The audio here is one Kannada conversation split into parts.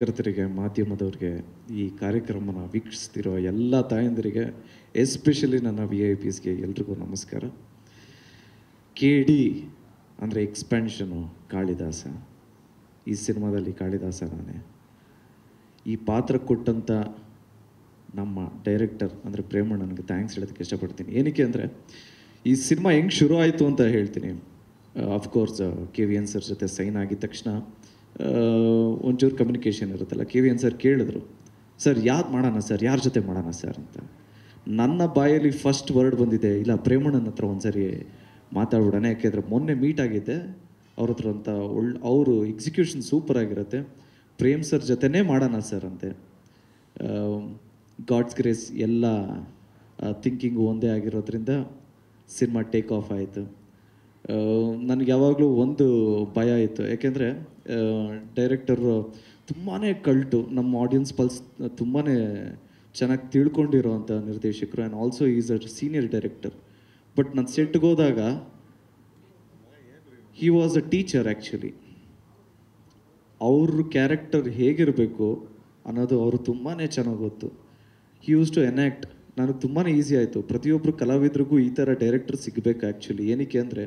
ಪತ್ರಕರ್ತರಿಗೆ ಮಾಧ್ಯಮದವ್ರಿಗೆ ಈ ಕಾರ್ಯಕ್ರಮನ ವೀಕ್ಷಿಸ್ತಿರೋ ಎಲ್ಲ ತಾಯಂದಿರಿಗೆ ಎಸ್ಪೆಷಲಿ ನನ್ನ VIP ಎಲ್ರಿಗೂ ನಮಸ್ಕಾರ. KD ಅಂದರೆ ಎಕ್ಸ್ಪ್ಯಾನ್ಷನು ಕಾಳಿದಾಸ. ಈ ಸಿನಿಮಾದಲ್ಲಿ ಕಾಳಿದಾಸ ನಾನೇ. ಈ ಪಾತ್ರ ಕೊಟ್ಟಂಥ ನಮ್ಮ ಡೈರೆಕ್ಟರ್ ಅಂದರೆ ಪ್ರೇಮಣ್ಣನಿಗೆ ಥ್ಯಾಂಕ್ಸ್ ಹೇಳೋದಕ್ಕೆ ಇಷ್ಟಪಡ್ತೀನಿ. ಏನಕ್ಕೆ ಅಂದರೆ ಈ ಸಿನಿಮಾ ಹೆಂಗೆ ಶುರು ಆಯಿತು ಅಂತ ಹೇಳ್ತೀನಿ. ಅಫ್ಕೋರ್ಸ್ KVN ಸರ್ ಜೊತೆ ಸೈನ್ ಆಗಿದ ತಕ್ಷಣ ಒಂಚೂರು ಕಮ್ಯುನಿಕೇಷನ್ ಇರುತ್ತಲ್ಲ. KVN ಸರ್ ಕೇಳಿದ್ರು, ಸರ್ ಯಾವ್ದು ಮಾಡೋಣ ಸರ್, ಯಾರ ಜೊತೆ ಮಾಡೋಣ ಸರ್ ಅಂತ. ನನ್ನ ಬಾಯಲ್ಲಿ ಫಸ್ಟ್ ವರ್ಡ್ ಬಂದಿದೆ, ಇಲ್ಲ ಪ್ರೇಮಣ್ಣನ ಹತ್ರ ಒಂದ್ಸರಿ ಮಾತಾಡ್ಬಿಡೋಣ. ಯಾಕೆಂದರೆ ಮೊನ್ನೆ ಮೀಟ್ ಆಗಿದ್ದೆ ಅವ್ರ ಹತ್ರ ಅಂತ. ಅವರು ಎಕ್ಸಿಕ್ಯೂಷನ್ ಸೂಪರ್ ಆಗಿರುತ್ತೆ, ಪ್ರೇಮ್ ಸರ್ ಜೊತೆನೇ ಮಾಡೋಣ ಸರ್ ಅಂತೆ. ಗಾಡ್ಸ್ ಗ್ರೇಸ್ ಎಲ್ಲ ಥಿಂಕಿಂಗು ಒಂದೇ ಆಗಿರೋದ್ರಿಂದ ಸಿನಿಮಾ ಟೇಕ್ ಆಫ್ ಆಯಿತು. ನನಗೆ ಯಾವಾಗಲೂ ಒಂದು ಭಯ ಇತ್ತು, ಯಾಕೆಂದರೆ ಡೈರೆಕ್ಟರು ತುಂಬಾ ಕಲ್ಟು, ನಮ್ಮ ಆಡಿಯನ್ಸ್ ಪಲ್ಸ್ ತುಂಬಾ ಚೆನ್ನಾಗಿ ತಿಳ್ಕೊಂಡಿರೋ ಅಂಥ ನಿರ್ದೇಶಕರು. And also is a senior director. But ನಾನು ಸೆಟ್ಗೆ ಹೋದಾಗ he was a teacher actually. ಅವ್ರ ಕ್ಯಾರೆಕ್ಟರ್ ಹೇಗಿರಬೇಕು ಅನ್ನೋದು ಅವರು ತುಂಬಾ ಚೆನ್ನಾಗಿ ಗೊತ್ತು. He use to enact. ನನಗೆ ತುಂಬಾ ಈಸಿ ಆಯಿತು. ಪ್ರತಿಯೊಬ್ಬರು ಕಲಾವಿದ್ರಿಗೂ ಈ ಥರ ಡೈರೆಕ್ಟರ್ ಸಿಗಬೇಕು ಆ್ಯಕ್ಚುಲಿ. ಏನಕ್ಕೆ ಅಂದರೆ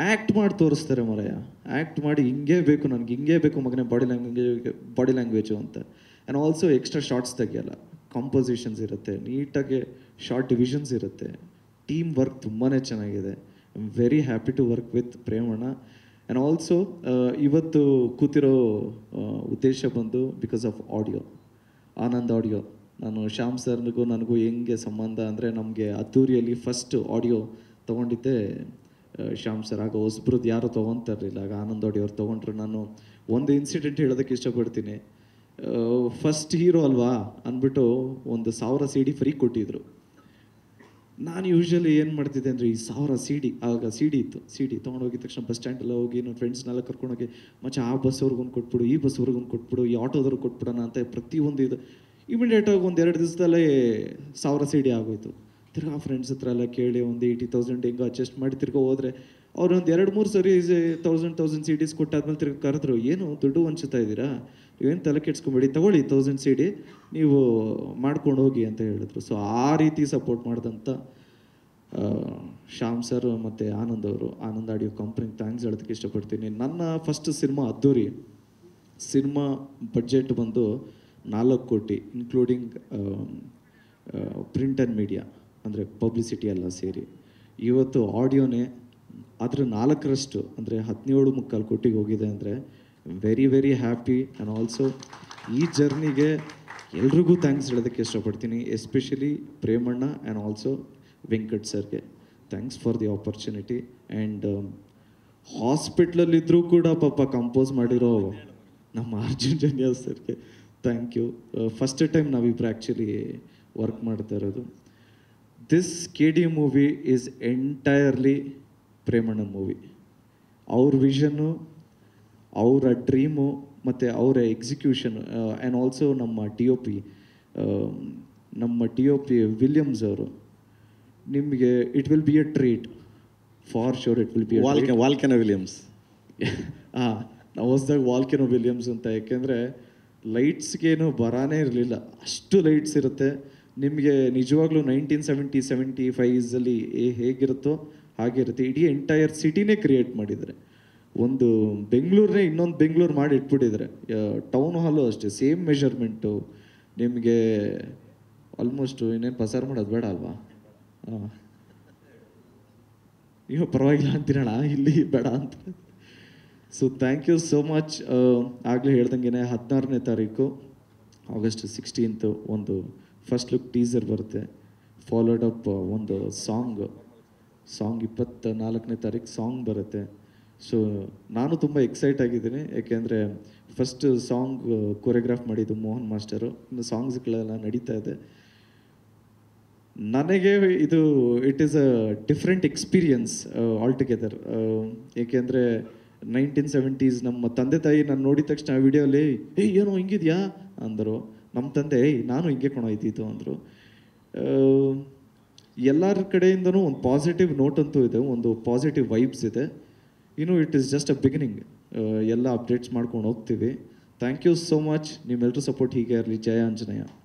ಆ್ಯಕ್ಟ್ ಮಾಡಿ ತೋರಿಸ್ತಾರೆ ಮರೆಯ. ಆ್ಯಕ್ಟ್ ಮಾಡಿ ಹಿಂಗೇ ಬೇಕು, ನನಗೆ ಹಿಂಗೇ ಬೇಕು ಮಗನೇ, ಬಾಡಿ ಲ್ಯಾಂಗ್ವೇಜು ಅಂತ. ಆ್ಯಂಡ್ ಆಲ್ಸೋ ಎಕ್ಸ್ಟ್ರಾ ಶಾರ್ಟ್ಸ್ ತೆಗಿಯಲ್ಲ, ಕಾಂಪೋಸಿಷನ್ಸ್ ಇರುತ್ತೆ, ನೀಟಾಗಿ ಶಾರ್ಟ್ ಡಿವಿಷನ್ಸ್ ಇರುತ್ತೆ. ಟೀಮ್ ವರ್ಕ್ ತುಂಬಾ ಚೆನ್ನಾಗಿದೆ. I am very happy to work with Premanna. And also ಇವತ್ತು ಕೂತಿರೋ ಉದ್ದೇಶ ಬಂದು because of audio, Anand audio. ನಾನು ಶ್ಯಾಮ್ ಸರ್ನಿಗೂ ನನಗೂ ಹೆಂಗೆ ಸಂಬಂಧ ಅಂದರೆ, ನಮಗೆ ಅದ್ದೂರಿಯಲ್ಲಿ ಫಸ್ಟ್ ಆಡಿಯೋ ತೊಗೊಂಡಿದ್ದೆ ಶ್ಯಾಮ್ ಸರ್. ಆಗ ಹೊಸಬ್ರದ್ದು ಯಾರೂ ತೊಗೊತಾ ಇರಲಿಲ್ಲ. ಆಗ ಆನಂದ್ ಆಡಿಯೋ ಅವ್ರು ತೊಗೊಂಡ್ರು. ನಾನು ಒಂದು ಇನ್ಸಿಡೆಂಟ್ ಹೇಳೋದಕ್ಕೆ ಇಷ್ಟಪಡ್ತೀನಿ. ಫಸ್ಟ್ ಹೀರೋ ಅಲ್ವಾ ಅಂದ್ಬಿಟ್ಟು 1000 CD ಫ್ರೀ ಕೊಟ್ಟಿದ್ರು. ನಾನು ಯೂಶ್ವಲಿ ಏನು ಮಾಡ್ತಿದ್ದೆ ಅಂದರೆ, ಈ 1000 CD, ಆಗ CD ಇತ್ತು, CD ತೊಗೊಂಡೋಗಿದ ತಕ್ಷಣ ಬಸ್ ಸ್ಟ್ಯಾಂಡೆಲ್ಲ ಹೋಗಿ ನನ್ನ ಫ್ರೆಂಡ್ಸ್ನೆಲ್ಲ ಕರ್ಕೊಂಡೋಗಿ, ಮಚ್ಚ ಆ ಬಸ್ಸವ್ರಿಗೊಂದು ಕೊಟ್ಬಿಡು, ಈ ಬಸ್ಸವ್ರಿಗೊಂದು ಕೊಟ್ಬಿಡು, ಈ ಆಟೋದವ್ರಿಗೆ ಕೊಟ್ಬಿಡೋಣ ಅಂತ ಪ್ರತಿಯೊಂದು ಇದು ಇಮಿಡಿಯೇಟಾಗಿ 1-2 ದಿವಸದಲ್ಲೇ 1000 CD ಆಗೋಯ್ತು. ತಿರ್ಗಾ ಫ್ರೆಂಡ್ಸ್ ಹತ್ರ ಎಲ್ಲ ಕೇಳಿ ಒಂದು 80,000 ಹೆಂಗೋ ಅಡ್ಜಸ್ಟ್ ಮಾಡಿ ತಿರ್ಗಾ ಹೋದರೆ ಅವ್ರು ಒಂದು 2-3 ಸರಿ 1000 CDs ಕೊಟ್ಟಾದ್ಮೇಲೆ ತಿರ್ಗಿ ಕರೆದ್ರು, ಏನು ದುಡ್ಡು ಹಂಚುತ್ತಾ ಇದ್ದೀರಾ, ನೀವೇನು ತಲೆ ಕೆಡ್ಸ್ಕೊಂಬೇಡಿ, ತಗೊಳ್ಳಿ 1000 CD ನೀವು ಮಾಡ್ಕೊಂಡು ಹೋಗಿ ಅಂತ ಹೇಳಿದ್ರು. ಸೊ ಆ ರೀತಿ ಸಪೋರ್ಟ್ ಮಾಡಿದಂಥ ಶ್ಯಾಮ್ ಸರ್ ಮತ್ತು ಆನಂದ್ ಅವರು, ಆನಂದ್ ಆಡಿಯೋ ಕಂಪ್ನಿಗೆ ಥ್ಯಾಂಕ್ಸ್ ಹೇಳೋದಕ್ಕೆ ಇಷ್ಟಪಡ್ತೀನಿ. ನನ್ನ ಫಸ್ಟ್ ಸಿನಿಮಾ ಅದ್ದೂರಿ. ಸಿನಿಮಾ ಬಡ್ಜೆಟ್ ಬಂದು 4 ಕೋಟಿ, ಇನ್ಕ್ಲೂಡಿಂಗ್ ಪ್ರಿಂಟ್ ಆ್ಯಂಡ್ ಮೀಡಿಯಾ ಅಂದರೆ ಪಬ್ಲಿಸಿಟಿ ಎಲ್ಲ ಸೇರಿ. ಇವತ್ತು ಆಡಿಯೋನೇ ಅದರ 4ರಷ್ಟು ಅಂದರೆ 17.25 ಕೋಟಿಗೆ ಹೋಗಿದೆ. ಅಂದರೆ very very happy. And also ಈ ಜರ್ನಿಗೆ ಎಲ್ರಿಗೂ ಥ್ಯಾಂಕ್ಸ್ ಹೇಳೋದಕ್ಕೆ ಇಷ್ಟಪಡ್ತೀನಿ. Especially Premanna and also Venkat ಸರ್ಗೆ thanks for the opportunity. And ಹಾಸ್ಪಿಟ್ಲಲ್ಲಿದ್ದರೂ ಕೂಡ ಪಾಪ ಕಂಪೋಸ್ ಮಾಡಿರೋ ನಮ್ಮ ಅರ್ಜುನ್ ಜನ್ಯ ಸರ್ಗೆ ಥ್ಯಾಂಕ್ ಯು. ಫಸ್ಟ್ ಟೈಮ್ ನಾವಿಬ್ಬರು ಆ್ಯಕ್ಚುಲಿ ವರ್ಕ್ ಮಾಡ್ತಾ ಇರೋದು. This KD movie is entirely ಪ್ರೇಮಣ್ಣನ ಮೂವಿ. ಅವ್ರ ವಿಷನ್ನು, ಅವರ ಡ್ರೀಮು ಮತ್ತು ಅವರ ಎಕ್ಸಿಕ್ಯೂಷನ್. ಆ್ಯಂಡ್ ಆಲ್ಸೋ ನಮ್ಮ DOP ವಿಲಿಯಮ್ಸ್ ಅವರು. ನಿಮಗೆ it will be a treat for sure. It will B volcano Williams. ಹಾಂ, ನಾವು ಹೊಸ್ದಾಗ ವಾಲ್ಕೆನೋ ವಿಲಿಯಮ್ಸ್ ಅಂತ. ಯಾಕೆಂದರೆ ಲೈಟ್ಸ್ಗೇನು ಬರಾನೇ ಇರಲಿಲ್ಲ, ಅಷ್ಟು ಲೈಟ್ಸ್ ಇರುತ್ತೆ. ನಿಮಗೆ ನಿಜವಾಗ್ಲೂ 1970-75 ಹೇಗಿರುತ್ತೋ ಹಾಗೆ ಇರುತ್ತೆ. ಇಡೀ ಎಂಟೈರ್ ಸಿಟಿನೇ ಕ್ರಿಯೇಟ್ ಮಾಡಿದ್ದಾರೆ. ಒಂದು ಬೆಂಗಳೂರನ್ನೇ ಇನ್ನೊಂದು ಬೆಂಗಳೂರು ಮಾಡಿ ಇಟ್ಬಿಟ್ಟಿದ್ದಾರೆ. ಟೌನ್ ಹಾಲು ಅಷ್ಟೇ, ಸೇಮ್ ಮೆಷರ್ಮೆಂಟು. ನಿಮಗೆ ಆಲ್ಮೋಸ್ಟ್ ಇನ್ನೇನು ಪಸಾರ ಮಾಡೋದು ಬೇಡ ಅಲ್ವಾ? ಹಾಂ, ನೀವು ಪರವಾಗಿಲ್ಲ ಅಂತೀರಣ, ಇಲ್ಲಿ ಬೇಡ ಅಂತ. So thank you so much. ಆಗಲೇ ಹೇಳ್ದಂಗೆ 16ನೇ ತಾರೀಕು August 16th ಒಂದು ಫಸ್ಟ್ ಲುಕ್ ಟೀಸರ್ ಬರುತ್ತೆ. ಫಾಲೋಡ್ ಅಪ್ ಒಂದು ಸಾಂಗ್ 24ನೇ ತಾರೀಕು ಸಾಂಗ್ ಬರುತ್ತೆ. ಸೊ ನಾನು ತುಂಬ ಎಕ್ಸೈಟ್ ಆಗಿದ್ದೀನಿ. ಯಾಕೆಂದರೆ ಫಸ್ಟ್ ಸಾಂಗ್ ಕೊರಿಯೋಗ್ರಾಫ್ ಮಾಡಿದ್ದು ಮೋಹನ್ ಮಾಸ್ಟರು. ಇನ್ನು ಸಾಂಗ್ಸ್ಗಳೆಲ್ಲ ನಡೀತಾ ಇದೆ. ನನಗೆ ಇದು it is a different experience altogether. ಏಕೆಂದರೆ 1970s ನಮ್ಮ ತಂದೆ ತಾಯಿ ನಾನು ನೋಡಿದ ತಕ್ಷಣ ಆ ವಿಡಿಯೋಲಿ ಏನೋ ಹಿಂಗಿದೆಯಾ ಅಂದರು. ನಮ್ಮ ತಂದೆ ನಾನು ಹಿಂಗೆ ಇದ್ದಿದ್ದು ಅಂದರು. ಎಲ್ಲರ ಕಡೆಯಿಂದನೂ ಒಂದು ಪಾಸಿಟಿವ್ ನೋಟ್ ಅಂತೂ ಇದೆ, ಒಂದು ಪಾಸಿಟಿವ್ ವೈಬ್ಸ್ ಇದೆ. It is just a beginning. ಎಲ್ಲ ಅಪ್ಡೇಟ್ಸ್ ಮಾಡ್ಕೊಂಡು ಹೋಗ್ತೀವಿ. Thank you so much. ನಿಮ್ಮೆಲ್ಲರೂ ಸಪೋರ್ಟ್ ಹೀಗೆ ಇರಲಿ. ಜಯ ಆಂಜನೇಯ.